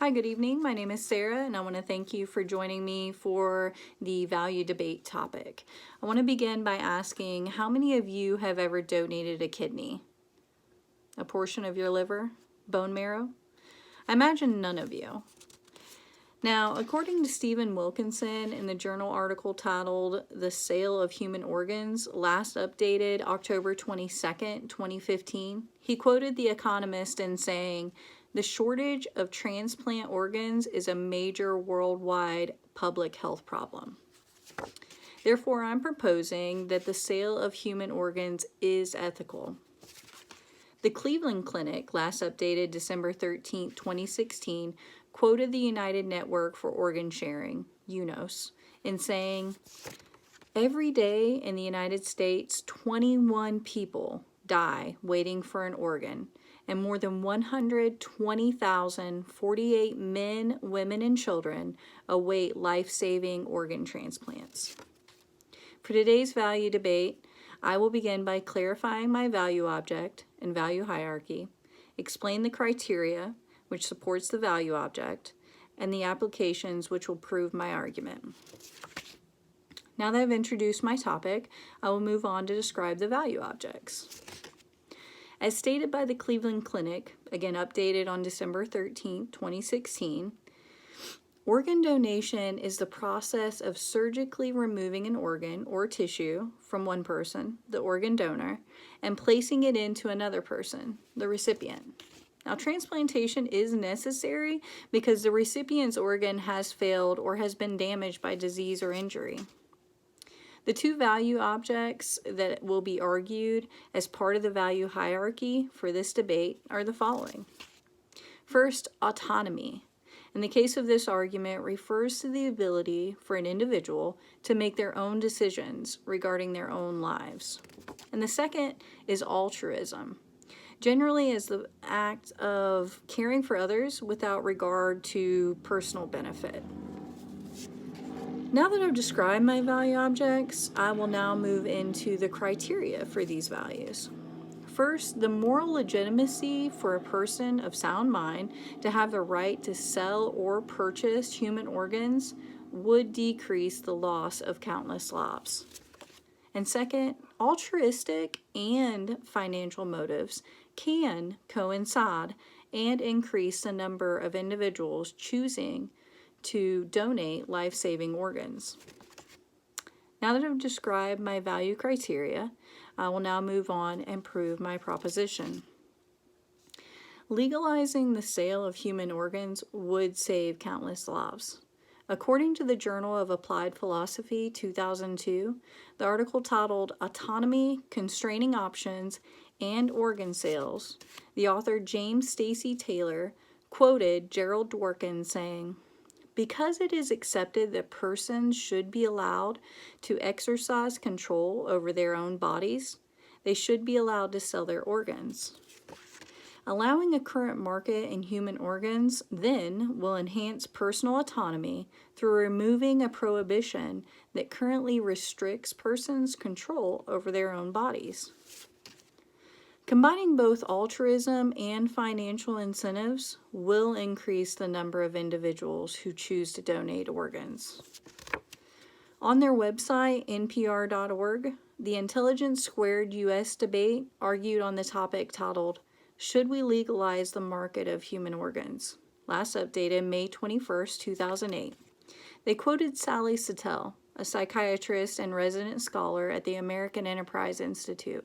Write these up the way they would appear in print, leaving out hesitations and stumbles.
Hi, good evening. My name is Sarah, and I want to thank you for joining me for the value debate topic. I want to begin by asking how many of you have ever donated a kidney, a portion of your liver, bone marrow? I imagine none of you. Now, according to Stephen Wilkinson in the journal article titled The Sale of Human Organs, last updated October 22nd, 2015, he quoted The Economist in saying, "The shortage of transplant organs is a major worldwide public health problem." Therefore, I'm proposing that the sale of human organs is ethical. The Cleveland Clinic, last updated December 13th, 2016, quoted the United Network for Organ Sharing, UNOS, in saying, "Every day in the United States, 21 people die waiting for an organ, and more than 120,048 men, women, and children await life-saving organ transplants." For today's value debate, I will begin by clarifying my value object and value hierarchy, explain the criteria which supports the value object, and the applications which will prove my argument. Now that I've introduced my topic, I will move on to describe the value objects. As stated by the Cleveland Clinic, again updated on December 13, 2016, organ donation is the process of surgically removing an organ or tissue from one person, the organ donor, and placing it into another person, the recipient. Now, transplantation is necessary because the recipient's organ has failed or has been damaged by disease or injury. The two value objects that will be argued as part of the value hierarchy for this debate are the following. First, autonomy. In the case of this argument, refers to the ability for an individual to make their own decisions regarding their own lives. And the second is altruism, generally as the act of caring for others without regard to personal benefit. Now that I've described my value objects, I will now move into the criteria for these values. First, the moral legitimacy for a person of sound mind to have the right to sell or purchase human organs would decrease the loss of countless lives. And second, altruistic and financial motives can coincide and increase the number of individuals choosing to donate life-saving organs. Now that I've described my value criteria, I will now move on and prove my proposition. Legalizing the sale of human organs would save countless lives. According to the Journal of Applied Philosophy 2002, the article titled Autonomy, Constraining Options, and Organ Sales, the author James Stacy Taylor quoted Gerald Dworkin saying, "Because it is accepted that persons should be allowed to exercise control over their own bodies, they should be allowed to sell their organs. Allowing a current market in human organs then will enhance personal autonomy through removing a prohibition that currently restricts persons' control over their own bodies." Combining both altruism and financial incentives will increase the number of individuals who choose to donate organs. On their website, npr.org, the Intelligence Squared U.S. debate argued on the topic titled, "Should we legalize the market of human organs?" Last updated May 21st, 2008. They quoted Sally Satel, a psychiatrist and resident scholar at the American Enterprise Institute.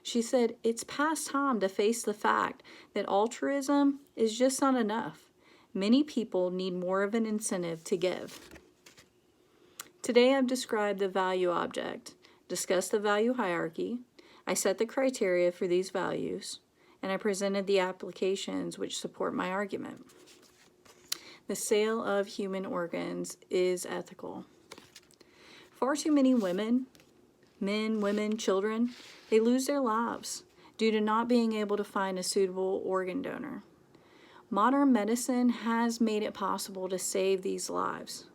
She said, "It's past time to face the fact that altruism is just not enough. Many people need more of an incentive to give." Today I've described the value object, discussed the value hierarchy, I set the criteria for these values, and I presented the applications which support my argument. The sale of human organs is ethical. Far too many women, men, women, children, they lose their lives due to not being able to find a suitable organ donor. Modern medicine has made it possible to save these lives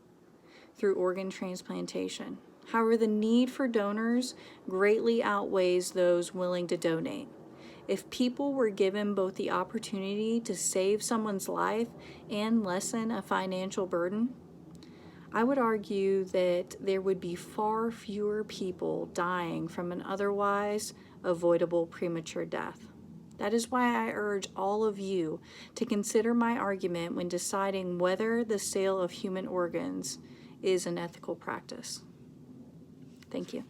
through organ transplantation. However, the need for donors greatly outweighs those willing to donate. If people were given both the opportunity to save someone's life and lessen a financial burden, I would argue that there would be far fewer people dying from an otherwise avoidable premature death. That is why I urge all of you to consider my argument when deciding whether the sale of human organs is an ethical practice. Thank you.